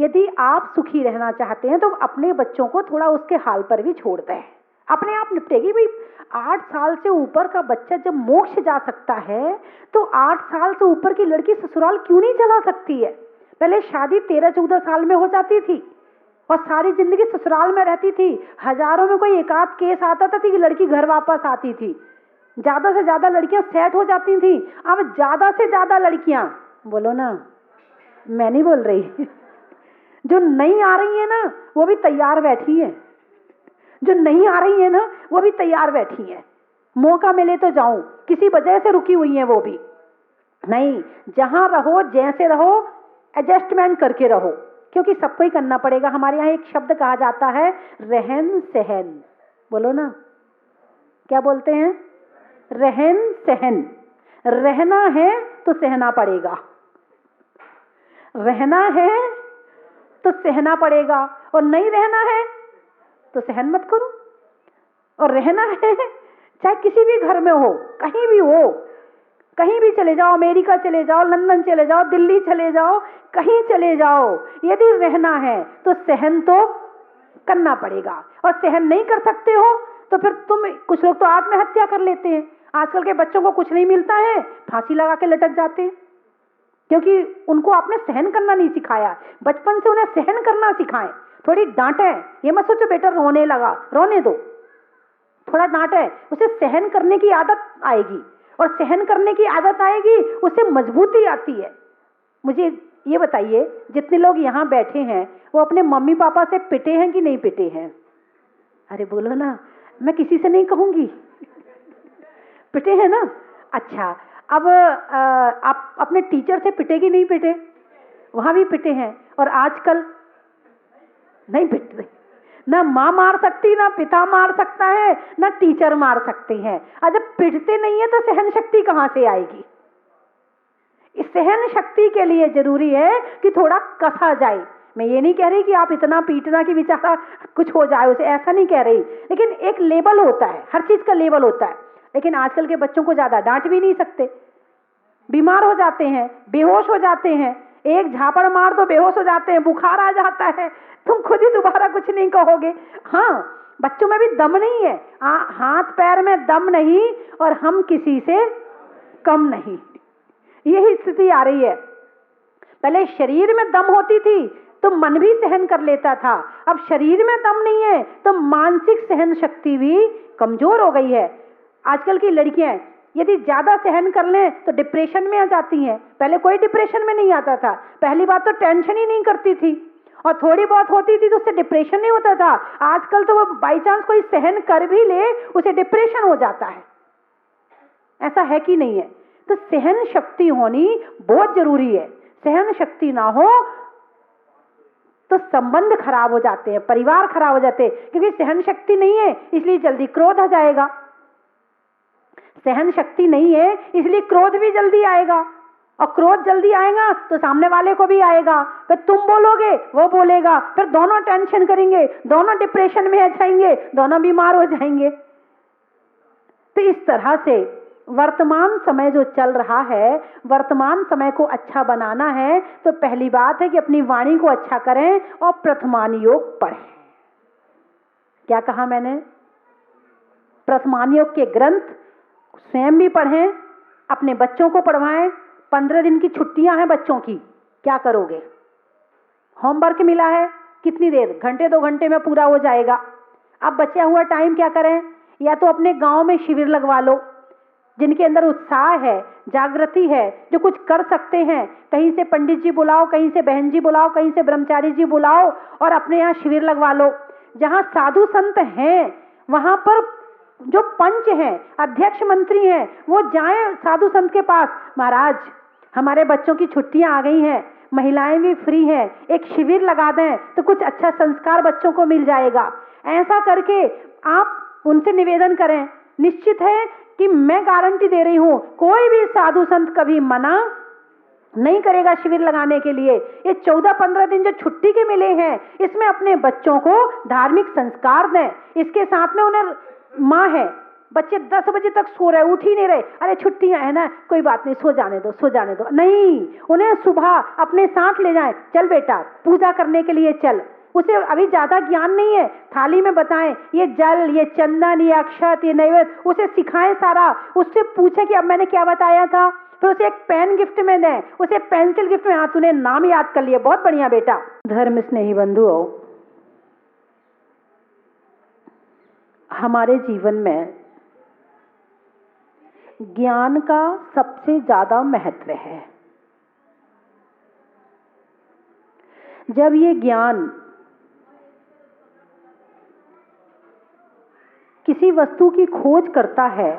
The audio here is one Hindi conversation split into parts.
यदि आप सुखी रहना चाहते हैं तो अपने बच्चों को थोड़ा उसके हाल पर भी छोड़ दें, अपने आप निपटेगी। भाई 8 साल से ऊपर का बच्चा जब मोक्ष जा सकता है तो 8 साल से ऊपर की लड़की ससुराल क्यों नहीं चला सकती है? पहले शादी 13-14 साल में हो जाती थी और सारी जिंदगी ससुराल में रहती थी। हजारों में कोई एक आध केस आता था कि लड़की घर वापस आती थी। ज्यादा से ज्यादा लड़कियां सेट हो जाती थी। अब ज्यादा से ज्यादा लड़कियां, बोलो ना, मैं नहीं बोल रही, जो नहीं आ रही है ना वो भी तैयार बैठी है, जो नहीं आ रही है ना वो भी तैयार बैठी है। मौका मिले तो जाऊं, किसी वजह से रुकी हुई है वो भी नहीं। जहां रहो, जैसे रहो, एडजस्टमेंट करके रहो, क्योंकि सबको ही करना पड़ेगा। हमारे यहाँ एक शब्द कहा जाता है, रहन सहन। बोलो ना, क्या बोलते हैं? रहन सहन। रहना है तो सहना पड़ेगा, रहना है तो सहना पड़ेगा, और नहीं रहना है तो सहन मत करो। और रहना है चाहे किसी भी घर में हो, कहीं भी हो, कहीं भी चले जाओ, अमेरिका चले जाओ, लंदन चले जाओ, दिल्ली चले जाओ, कहीं चले जाओ, यदि रहना है तो सहन तो करना पड़ेगा। और सहन नहीं कर सकते हो तो फिर कुछ लोग तो आत्महत्या कर लेते हैं। आजकल के बच्चों को कुछ नहीं मिलता है, फांसी लगा के लटक जाते हैं, क्योंकि उनको आपने सहन करना नहीं सिखाया। बचपन से उन्हें सहन करना सिखाएं, थोड़ी डांटें। ये मत सोचो बेटा रोने लगा, रोने दो, थोड़ा डांटें, उसे सहन करने की आदत आएगी, और सहन करने की आदत आएगी उससे मजबूती आती है। मुझे ये बताइए, जितने लोग यहाँ बैठे हैं वो अपने मम्मी पापा से पिटे हैं कि नहीं पिटे हैं? अरे बोलो ना, मैं किसी से नहीं कहूंगी, पिटे हैं ना? अच्छा, अब आप अपने टीचर से पिटे कि नहीं पिटे? वहां भी पिटे हैं। और आजकल नहीं पिट रहे, ना माँ मार सकती, ना पिता मार सकता है, ना टीचर मार सकते हैं। और जब पिटते नहीं है तो सहन शक्ति कहां से आएगी? इस सहन शक्ति के लिए जरूरी है कि थोड़ा कसा जाए। मैं ये नहीं कह रही कि आप इतना पीटना कि बेचारा कुछ हो जाए उसे, ऐसा नहीं कह रही, लेकिन एक लेवल होता है, हर चीज का लेवल होता है। लेकिन आजकल के बच्चों को ज्यादा डांट भी नहीं सकते, बीमार हो जाते हैं, बेहोश हो जाते हैं, एक झापड़ मार दो बेहोश हो जाते हैं, बुखार आ जाता है, तुम खुद ही दोबारा कुछ नहीं कहोगे। हाँ, बच्चों में भी दम नहीं है, हाथ पैर में दम नहीं, और हम किसी से कम नहीं, यही स्थिति आ रही है। पहले शरीर में दम होती थी तो मन भी सहन कर लेता था, अब शरीर में दम नहीं है तो मानसिक सहन शक्ति भी कमजोर हो गई है। आजकल की लड़कियां यदि ज्यादा सहन कर लें तो डिप्रेशन में आ जाती हैं। पहले कोई डिप्रेशन में नहीं आता था, पहली बात तो टेंशन ही नहीं करती थी, और थोड़ी बहुत होती थी तो उससे डिप्रेशन नहीं होता था। आजकल तो वो बाई चांस कोई सहन कर भी ले उसे डिप्रेशन हो जाता है, ऐसा है कि नहीं है? तो सहन शक्ति होनी बहुत जरूरी है। सहन शक्ति ना हो तो संबंध खराब हो जाते हैं, परिवार खराब हो जाते हैं, क्योंकि सहन शक्ति नहीं है इसलिए जल्दी क्रोध आ जाएगा, सहन शक्ति नहीं है इसलिए क्रोध भी जल्दी आएगा, और क्रोध जल्दी आएगा तो सामने वाले को भी आएगा, फिर तुम बोलोगे वो बोलेगा, फिर दोनों टेंशन करेंगे, दोनों डिप्रेशन में आ जाएंगे, दोनों बीमार हो जाएंगे। तो इस तरह से वर्तमान समय जो चल रहा है, वर्तमान समय को अच्छा बनाना है तो पहली बात है कि अपनी वाणी को अच्छा करें और प्रथमान योग पढ़ें। क्या कहा मैंने? प्रथमान योग के ग्रंथ स्वयं भी पढ़ें, अपने बच्चों को पढ़वाएं। 15 दिन की छुट्टियां हैं बच्चों की, क्या करोगे? होमवर्क मिला है, कितनी देर, घंटे 2 घंटे में पूरा हो जाएगा। अब बचा हुआ टाइम क्या करें? या तो अपने गांव में शिविर लगवा लो, जिनके अंदर उत्साह है, जागृति है, जो कुछ कर सकते हैं, कहीं से पंडित जी बुलाओ, कहीं से बहन जी बुलाओ, कहीं से ब्रह्मचारी जी बुलाओ और अपने यहाँ शिविर लगवा लो। जहां साधु संत हैं वहां पर जो पंच हैं, अध्यक्ष मंत्री हैं, वो जाएं साधु संत के पास, महाराज हमारे बच्चों की छुट्टियां आ गई हैं, महिलाएं भी फ्री हैं, एक शिविर लगा दें तो कुछ अच्छा संस्कार बच्चों को मिल जाएगा। ऐसा करके आप उनसे निवेदन करें। निश्चित है कि मैं गारंटी दे रही हूं, कोई भी साधु संत कभी मना नहीं करेगा शिविर लगाने के लिए। ये 14-15 दिन जो छुट्टी के मिले हैं, इसमें अपने बच्चों को धार्मिक संस्कार दें। इसके साथ में उन्हें माँ है, बच्चे 10 बजे तक सो रहे, उठ ही नहीं रहे। अरे छुट्टियां है ना, कोई बात नहीं, सो जाने दो, सो जाने दो। नहीं, उन्हें सुबह अपने साथ ले जाएं। चल बेटा पूजा करने के लिए चल। उसे अभी ज्यादा ज्ञान नहीं है, थाली में बताएं ये जल, ये चंदन, ये अक्षत, ये नैवेद्य, उसे सिखाएं सारा। उससे पूछे कि अब मैंने क्या बताया था, फिर उसे एक पेन गिफ्ट में दें, उसे पेंसिल गिफ्ट में। हाँ तूने नाम याद कर लिया, बहुत बढ़िया बेटा। धर्म स्नेही बंधुओं, हमारे जीवन में ज्ञान का सबसे ज्यादा महत्व है। जब ये ज्ञान किसी वस्तु की खोज करता है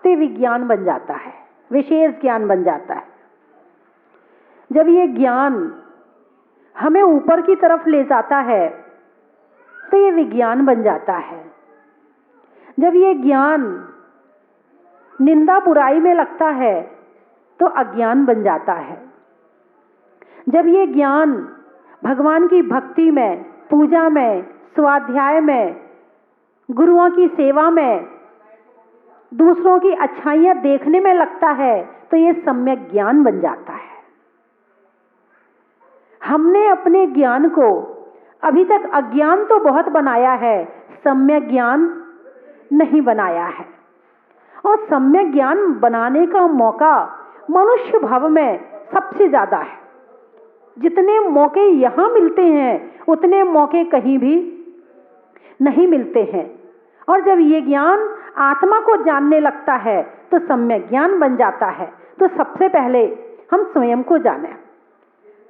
तो विज्ञान बन जाता है, विशेष ज्ञान बन जाता है। जब ये ज्ञान हमें ऊपर की तरफ ले जाता है तो ये विज्ञान बन जाता है। जब ये ज्ञान निंदा बुराई में लगता है तो अज्ञान बन जाता है। जब ये ज्ञान भगवान की भक्ति में, पूजा में, स्वाध्याय में, गुरुओं की सेवा में, दूसरों की अच्छाइयां देखने में लगता है तो ये सम्यक ज्ञान बन जाता है। हमने अपने ज्ञान को अभी तक अज्ञान तो बहुत बनाया है, सम्यक ज्ञान नहीं बनाया है। और सम्यक ज्ञान बनाने का मौका मनुष्य भव में सबसे ज्यादा है। जितने मौके यहां मिलते हैं उतने मौके कहीं भी नहीं मिलते हैं। और जब ये ज्ञान आत्मा को जानने लगता है तो सम्यक ज्ञान बन जाता है। तो सबसे पहले हम स्वयं को जाने।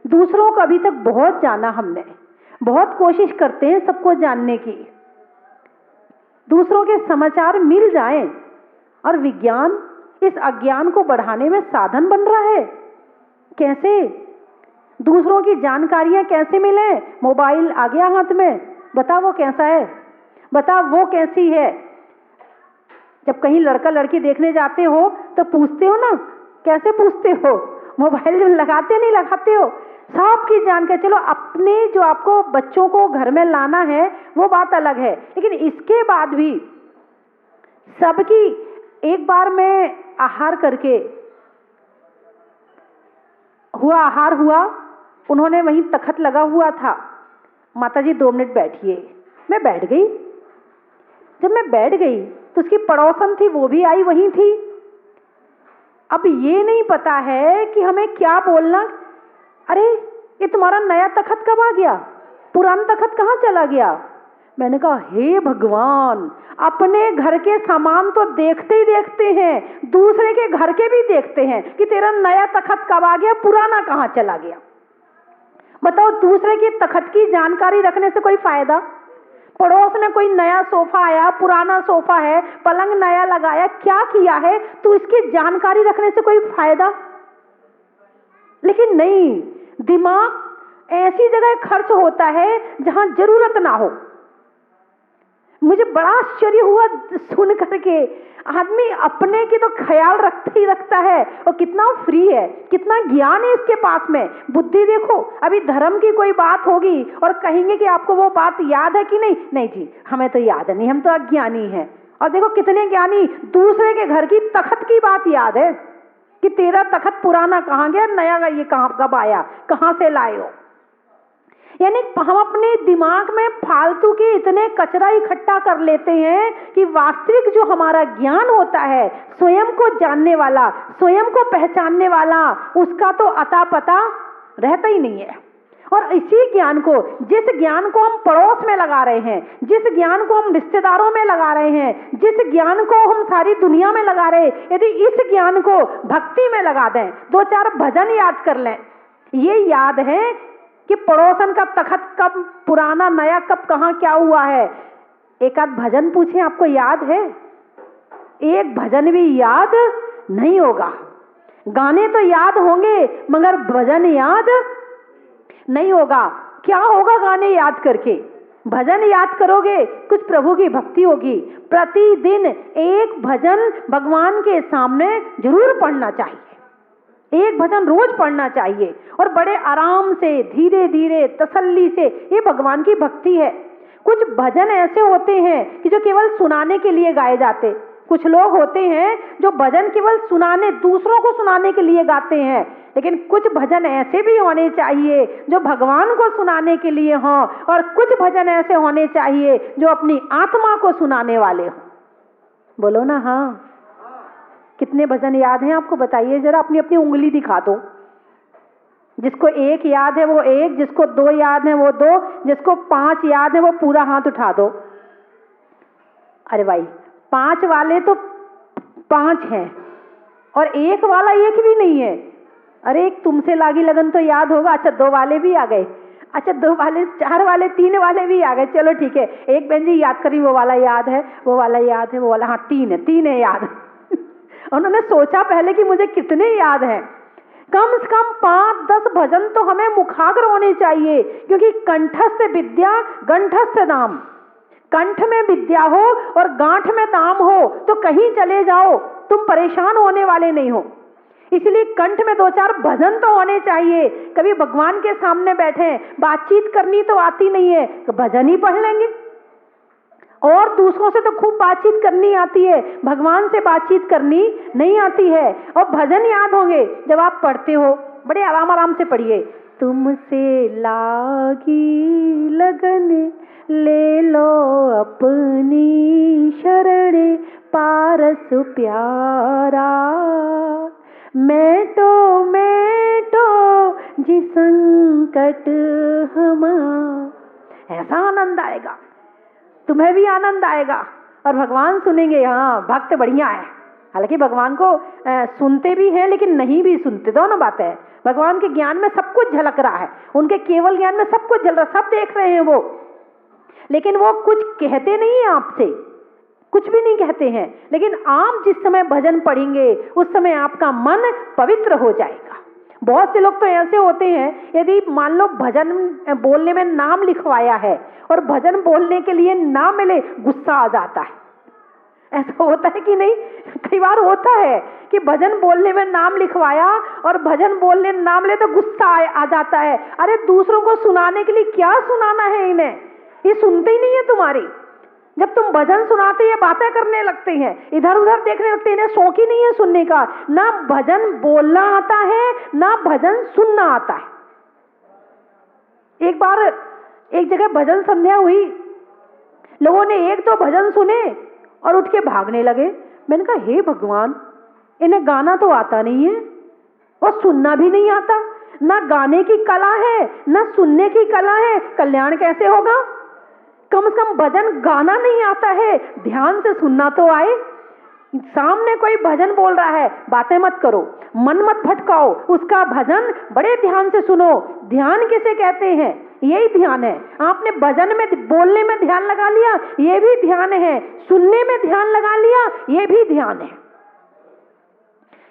दूसरों को अभी तक बहुत जाना हमने, बहुत कोशिश करते हैं सबको जानने की, दूसरों के समाचार मिल जाएं, और विज्ञान इस अज्ञान को बढ़ाने में साधन बन रहा है। कैसे? दूसरों की जानकारियां कैसे मिले? मोबाइल आ गया हाथ में, बता वो कैसा है, बता वो कैसी है। जब कहीं लड़का लड़की देखने जाते हो तो पूछते हो ना, कैसे पूछते हो? मोबाइल लगाते नहीं लगाते हो? सबकी जानकारी। चलो अपने जो आपको बच्चों को घर में लाना है वो बात अलग है, लेकिन इसके बाद भी सबकी। एक बार मैं आहार करके आहार हुआ, उन्होंने वहीं तखत लगा हुआ था, माताजी 2 मिनट बैठिए। मैं बैठ गई। जब मैं बैठ गई तो उसकी पड़ोसन थी, वो भी आई वहीं थी। अब ये नहीं पता है कि हमें क्या बोलना। अरे ये तुम्हारा नया तखत कब आ गया, पुराना तखत कहाँ चला गया? मैंने कहा हे भगवान, अपने घर के सामान तो देखते ही देखते हैं, दूसरे के घर के भी देखते हैं कि तेरा नया तखत कब आ गया, पुराना कहाँ चला गया। बताओ, दूसरे की तखत की जानकारी रखने से कोई फायदा? पड़ोस में कोई नया सोफा आया, पुराना सोफा है, पलंग नया लगाया, क्या किया है, तो इसकी जानकारी रखने से कोई फायदा? लेकिन नहीं, दिमाग ऐसी जगह खर्च होता है जहां जरूरत ना हो। मुझे बड़ा आश्चर्य हुआ सुन करके। आदमी अपने की तो ख्याल रखता ही रखता है, और कितना फ्री है, कितना ज्ञान है इसके पास में। बुद्धि देखो, अभी धर्म की कोई बात होगी और कहेंगे कि आपको वो बात याद है कि नहीं? नहीं जी, हमें तो याद नहीं, हम तो अज्ञानी हैं। और देखो कितने ज्ञानी, दूसरे के घर की तखत की बात याद है कि तेरा तखत पुराना कहाँ गया, नया ये कहाँ कब आया, कहाँ से लाए हो। यानी हम अपने दिमाग में फालतू के इतने कचरा इकट्ठा कर लेते हैं कि वास्तविक जो हमारा ज्ञान होता है, स्वयं को जानने वाला, स्वयं को पहचानने वाला, उसका तो अता पता रहता ही नहीं है। और इसी ज्ञान को, जिस ज्ञान को हम पड़ोस में लगा रहे हैं, जिस ज्ञान को हम रिश्तेदारों में लगा रहे हैं, जिस ज्ञान को हम सारी दुनिया में लगा रहे हैं, यदि इस ज्ञान को भक्ति में लगा दें, 2-4 भजन याद कर लें, ये याद है कि पड़ोसन का तखत कब पुराना नया कब कहाँ क्या हुआ है। एक आध भजन पूछे, आपको याद है? एक भजन भी याद नहीं होगा। गाने तो याद होंगे मगर भजन याद नहीं होगा। क्या होगा गाने याद करके? भजन याद करोगे, कुछ प्रभु की भक्ति होगी। प्रतिदिन एक भजन भगवान के सामने जरूर पढ़ना चाहिए, एक भजन रोज पढ़ना चाहिए, और बड़े आराम से, धीरे धीरे, तसल्ली से। ये भगवान की भक्ति है। कुछ भजन ऐसे होते हैं कि जो केवल सुनाने के लिए गाए जाते। कुछ लोग होते हैं जो भजन केवल सुनाने, दूसरों को सुनाने के लिए गाते हैं। लेकिन कुछ भजन ऐसे भी होने चाहिए जो भगवान को सुनाने के लिए हों, और कुछ भजन ऐसे होने चाहिए जो अपनी आत्मा को सुनाने वाले हों। बोलो ना हाँ। कितने भजन याद हैं आपको बताइए जरा, अपनी अपनी उंगली दिखा दो। जिसको एक याद है वो एक, जिसको दो याद है वो दो, जिसको 5 याद है वो पूरा हाथ उठा दो। अरे भाई 5 वाले तो 5 हैं और एक वाला एक भी नहीं है। अरे एक तुमसे लागी लगन तो याद होगा। अच्छा 2 वाले भी आ गए। अच्छा 2 वाले, 4 वाले, 3 वाले भी आ गए। चलो ठीक है, एक बहन जी याद करी, वो वाला याद है, वो वाला याद है, वो वाला, हाँ 3 है याद। उन्होंने सोचा पहले कि मुझे कितने याद हैं। कम से कम 5-10 भजन तो हमें मुखाग्र होने चाहिए, क्योंकि कंठस्थ विद्या कंठस्थ दाम। कंठ में विद्या हो और गांठ में दाम हो तो कहीं चले जाओ तुम परेशान होने वाले नहीं हो। इसलिए कंठ में 2-4 भजन तो होने चाहिए। कभी भगवान के सामने बैठे, बातचीत करनी तो आती नहीं है तो भजन ही पढ़ लेंगे। और दूसरों से तो खूब बातचीत करनी आती है, भगवान से बातचीत करनी नहीं आती है। और भजन याद होंगे जब आप पढ़ते हो, बड़े आराम आराम से पढ़िए। तुमसे लागी लगन ले लो अपनी शरण, पारस प्यारा मैं तो जी संकट हमा। ऐसा आनंद आएगा, तुम्हें भी आनंद आएगा और भगवान सुनेंगे। हाँ भक्त बढ़िया है। हालांकि भगवान को सुनते भी हैं लेकिन नहीं भी सुनते, दोनों बातें हैं। भगवान के ज्ञान में सब कुछ झलक रहा है, उनके केवल ज्ञान में सब कुछ झलक रहा, सब देख रहे हैं वो, लेकिन वो कुछ कहते नहीं है आपसे, कुछ भी नहीं कहते हैं। लेकिन आप जिस समय भजन पढ़ेंगे उस समय आपका मन पवित्र हो जाएगा। बहुत से लोग तो ऐसे होते हैं, यदि मान लो भजन बोलने में नाम लिखवाया है और भजन बोलने के लिए ना मिले, गुस्सा आ जाता है। ऐसा होता है कि नहीं? कई बार होता है कि भजन बोलने में नाम लिखवाया और भजन बोलने ना मिले तो गुस्सा आ जाता है। अरे दूसरों को सुनाने के लिए क्या सुनाना है इन्हें, ये सुनते ही नहीं है तुम्हारी। जब तुम भजन सुनाते हैं बातें करने लगते हैं, इधर उधर देखने लगते हैं, इन्हें शौक ही नहीं है सुनने का। ना भजन बोलना आता है ना भजन सुनना आता है। एक बार एक जगह भजन संध्या हुई, लोगों ने 1-2 भजन सुने और उठ के भागने लगे। मैंने कहा हे भगवान, इन्हें गाना तो आता नहीं है और सुनना भी नहीं आता, ना गाने की कला है ना सुनने की कला है, कल्याण कैसे होगा? कम से कम भजन गाना नहीं आता है, ध्यान से सुनना तो आए। सामने कोई भजन बोल रहा है, बातें मत करो, मन मत भटकाओ, उसका भजन बड़े ध्यान से सुनो। ध्यान किसे कहते हैं? यही ध्यान है। आपने भजन में बोलने में ध्यान लगा लिया, ये भी ध्यान है। सुनने में ध्यान लगा लिया, ये भी ध्यान है।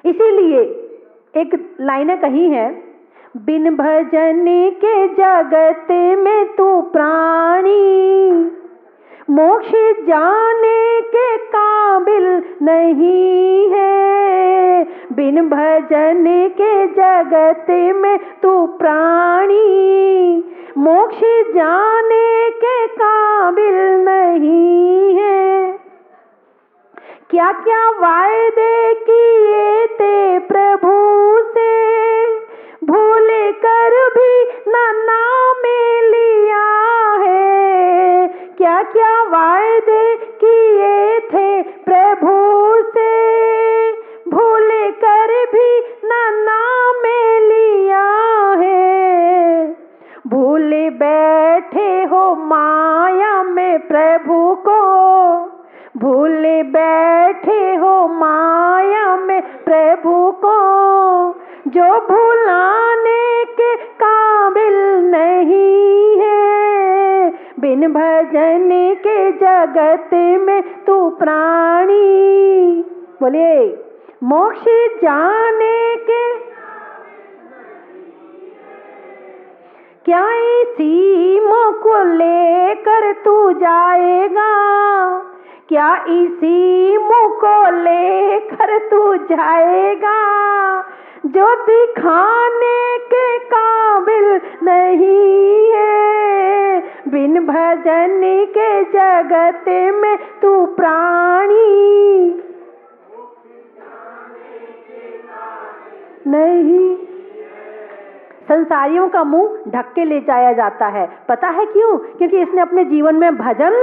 इसीलिए एक लाइनें कही है, बिन भजन के जगत में तू प्राणी, मोक्ष जाने के काबिल नहीं है। बिन भजन के जगत में तू प्राणी, मोक्ष जाने के काबिल नहीं है। क्या क्या वायदे किए थे प्रभु से, भूल कर भी नाम लिया है। क्या क्या वायदे किए थे प्रभु से, भूल कर भी नाम लिया है। भूल बैठे हो माया में प्रभु को, भूल बैठे हो माया में प्रभु को, जो भुलाने के काबिल नहीं है। बिन भजन के जगत में तू प्राणी, बोलिए मोक्ष जाने के क्या इसी मोह को लेकर तू जाएगा, क्या इसी मुँह को लेकर तू जाएगा, जो दिखाने के काबिल नहीं है। बिन भजन के जगत में तू प्राणी नहीं। संसारियों का मुंह ढक के ले जाया जाता है। पता है क्यों? क्योंकि इसने अपने जीवन में भजन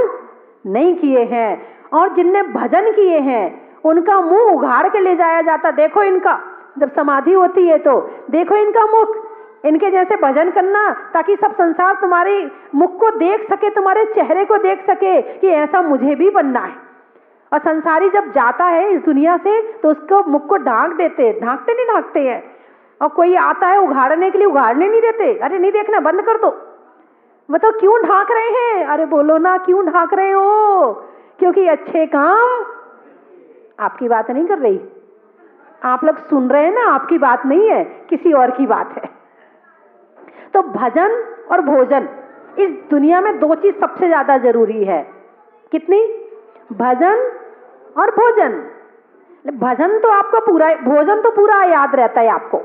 नहीं किए हैं, और जिनने भजन किए हैं उनका मुंह उघाड़ के ले जाया जाता। देखो इनका, जब समाधि होती है तो देखो इनका मुख, इनके जैसे भजन करना, ताकि सब संसार तुम्हारे मुख को देख सके, तुम्हारे चेहरे को देख सके कि ऐसा मुझे भी बनना है। और संसारी जब जाता है इस दुनिया से तो उसको मुख को ढांक देते, ढांकते नहीं ढांकते हैं। और कोई आता है उघाड़ने के लिए, उघाड़ने नहीं देते, अरे नहीं देखना, बंद कर दो। बताओ क्यों ढांक रहे हैं? अरे बोलो ना, क्यों ढांक रहे हो? क्योंकि अच्छे काम, आपकी बात नहीं कर रही, आप लोग सुन रहे हैं ना, आपकी बात नहीं है, किसी और की बात है। तो भजन और भोजन, इस दुनिया में दो चीज सबसे ज्यादा जरूरी है। कितनी? भजन और भोजन। भजन तो आपका पूरा, भोजन तो पूरा याद रहता है आपको।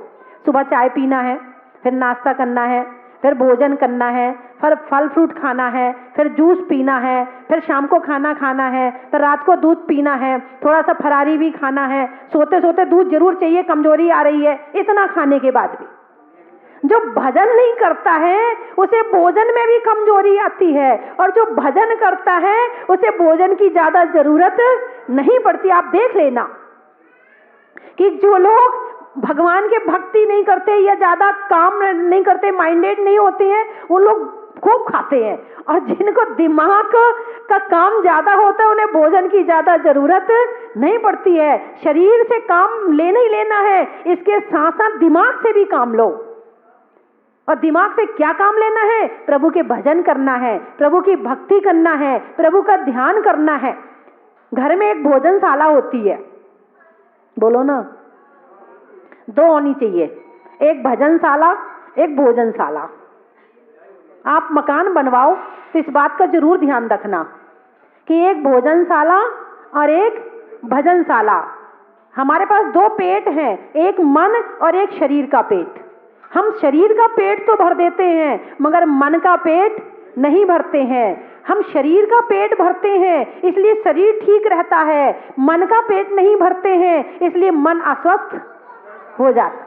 सुबह चाय पीना है, फिर नाश्ता करना है, फिर भोजन करना है, फिर फल फ्रूट खाना है, फिर जूस पीना है, फिर शाम को खाना खाना है, फिर रात को दूध पीना है, थोड़ा सा फरारी भी खाना है, सोते सोते दूध जरूर चाहिए, कमजोरी आ रही है, इतना खाने के बाद भी। जो भजन नहीं करता है उसे भोजन में भी कमजोरी आती है, और जो भजन करता है उसे भोजन की ज्यादा जरूरत नहीं पड़ती। आप देख लेना कि जो लोग भगवान के भक्ति नहीं करते या ज्यादा काम नहीं करते, माइंडेड नहीं होते हैं, वो लोग खूब खाते हैं। और जिनको दिमाग का काम ज्यादा होता है उन्हें भोजन की ज्यादा जरूरत नहीं पड़ती है। शरीर से काम लेना ही लेना है, इसके साथ साथ दिमाग से भी काम लो। और दिमाग से क्या काम लेना है? प्रभु के भजन करना है, प्रभु की भक्ति करना है, प्रभु का ध्यान करना है। घर में एक भोजनशाला होती है, बोलो ना, दो होनी चाहिए, एक भजनशाला, एक भोजनशाला। आप मकान बनवाओ तो इस बात का जरूर ध्यान रखना कि एक भोजनशाला और एक भजनशाला। हमारे पास दो पेट हैं, एक मन और एक शरीर का पेट। हम शरीर का पेट तो भर देते हैं मगर मन का पेट नहीं भरते हैं। हम शरीर का पेट भरते हैं इसलिए शरीर ठीक रहता है, मन का पेट नहीं भरते हैं इसलिए मन अस्वस्थ हो जाता है।